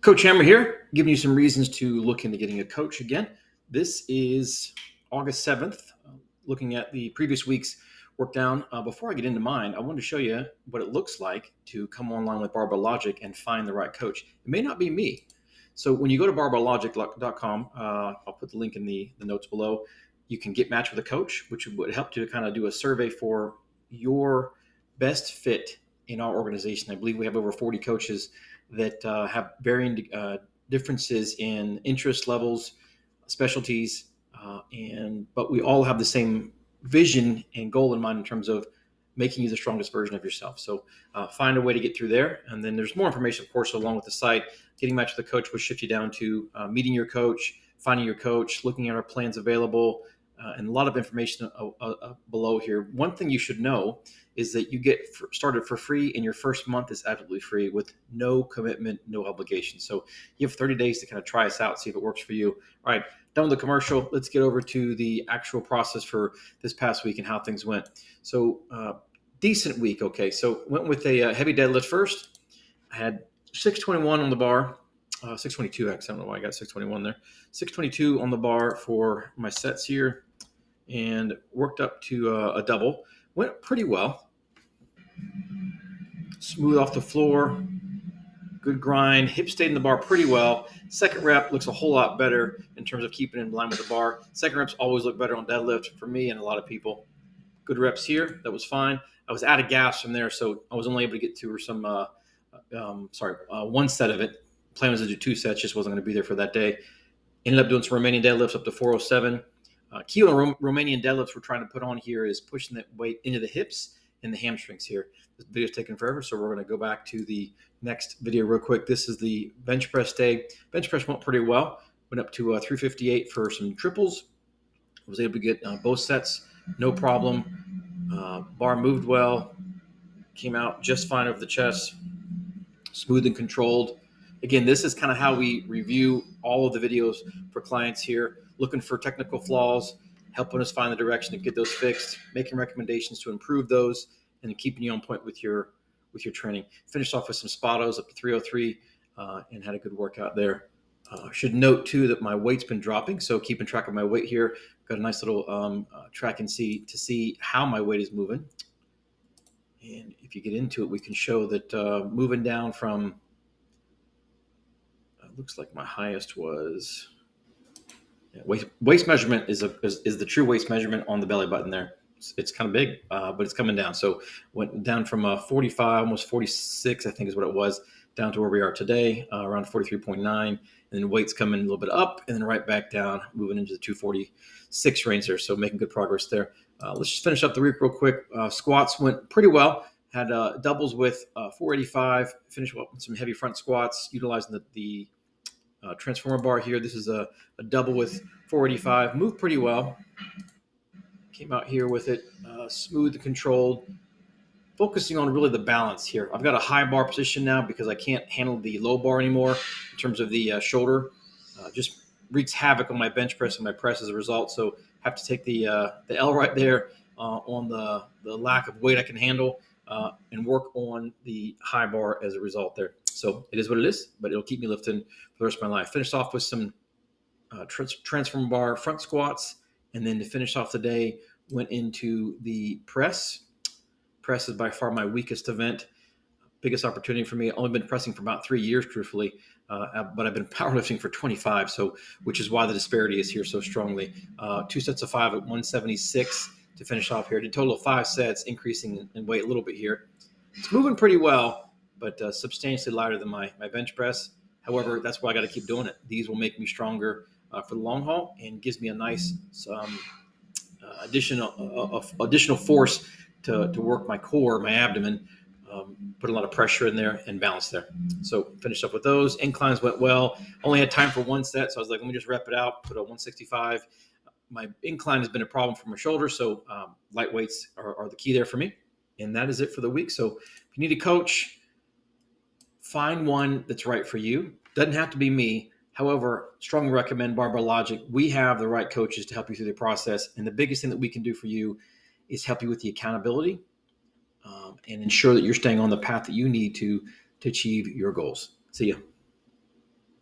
Coach Hammer here, giving you some reasons to look into getting a coach again. This is August 7th, looking at the previous week's work down. Before I get into mine, I wanted to show you what it looks like to come online with BarBarologic and find the right coach. It may not be me. So when you go to BarBarologic.com, I'll put the link in the notes below. You can get matched with a coach, which would help you to kind of do a survey for your best fit in our organization. I believe we have over 40 coaches that have varying differences in interest levels, specialties, but we all have the same vision and goal in mind in terms of making you the strongest version of yourself. So find a way to get through there. And then there's more information, of course, along with the site. Getting matched with a coach will shift you down to meeting your coach, finding your coach, looking at our plans available, and a lot of information below here. One thing you should know is that you get started for free, and your first month is absolutely free with no commitment, no obligation. So you have 30 days to kind of try us out, see if it works for you. All right, done with the commercial. Let's get over to the actual process for this past week and how things went. So decent week. Okay, so went with a heavy deadlift first. I had 621 on the bar. 622, actually. I don't know why I got 621 there. 622 on the bar for my sets here, and worked up to a double. Went pretty well. Smooth off the floor. Good grind. Hip stayed in the bar pretty well. Second rep looks a whole lot better in terms of keeping in line with the bar. Second reps always look better on deadlift for me and a lot of people. Good reps here. That was fine. I was out of gas from there, so I was only able to get to some, one set of it. Plan was to do 2 sets, just wasn't going to be there for that day. Ended up doing some Romanian deadlifts up to 407. Key on Romanian deadlifts we're trying to put on here is pushing that weight into the hips and the hamstrings here. This video's taking forever, so we're going to go back to the next video real quick. This is the bench press day. Bench press went pretty well. Went up to 358 for some triples. Was able to get both sets, no problem. Bar moved well. Came out just fine over the chest. Smooth and controlled. Again, this is kind of how we review all of the videos for clients here, looking for technical flaws, helping us find the direction to get those fixed, making recommendations to improve those, and keeping you on point with your training. Finished off with some spottos up to 303 and had a good workout there. Should note too that my weight's been dropping, so keeping track of my weight here. Got a nice little track and see to see how my weight is moving. And if you get into it, we can show that moving down from, looks like my highest was, waist measurement is the true waist measurement on the belly button there. It's kind of big, but it's coming down. So went down from 45, almost 46, I think is what it was, down to where we are today, around 43.9. And then weight's coming a little bit up and then right back down, moving into the 246 range there. So making good progress there. Let's just finish up the week real quick. Squats went pretty well. Had doubles with 485. Finished up with some heavy front squats, utilizing the transformer bar here. This is a double with 485. Moved pretty well. Came out here with it smooth and controlled. Focusing on really the balance here. I've got a high bar position now because I can't handle the low bar anymore in terms of the shoulder. Just wreaks havoc on my bench press and my press as a result. So have to take the L right there on the lack of weight I can handle and work on the high bar as a result there. So it is what it is, but it'll keep me lifting for the rest of my life. Finished off with some transformer bar front squats, and then to finish off the day, went into the press. Press is by far my weakest event, biggest opportunity for me. I've only been pressing for about 3 years, truthfully, but I've been powerlifting for 25, so which is why the disparity is here so strongly. 2 sets of 5 at 176 to finish off here. Did a total of 5 sets, increasing in weight a little bit here. It's moving pretty well, but substantially lighter than my bench press. However, that's why I got to keep doing it. These will make me stronger for the long haul and gives me a nice additional force to work my core, my abdomen, put a lot of pressure in there and balance there. So finished up with those. Inclines went well. Only had time for 1 set, so I was like, let me just rep it out, put a 165. My incline has been a problem for my shoulder, so light weights are the key there for me. And that is it for the week. So if you need a coach, find one that's right for you. Doesn't have to be me. However, strongly recommend BarBarologic. We have the right coaches to help you through the process. And the biggest thing that we can do for you is help you with the accountability and ensure that you're staying on the path that you need to achieve your goals. See ya.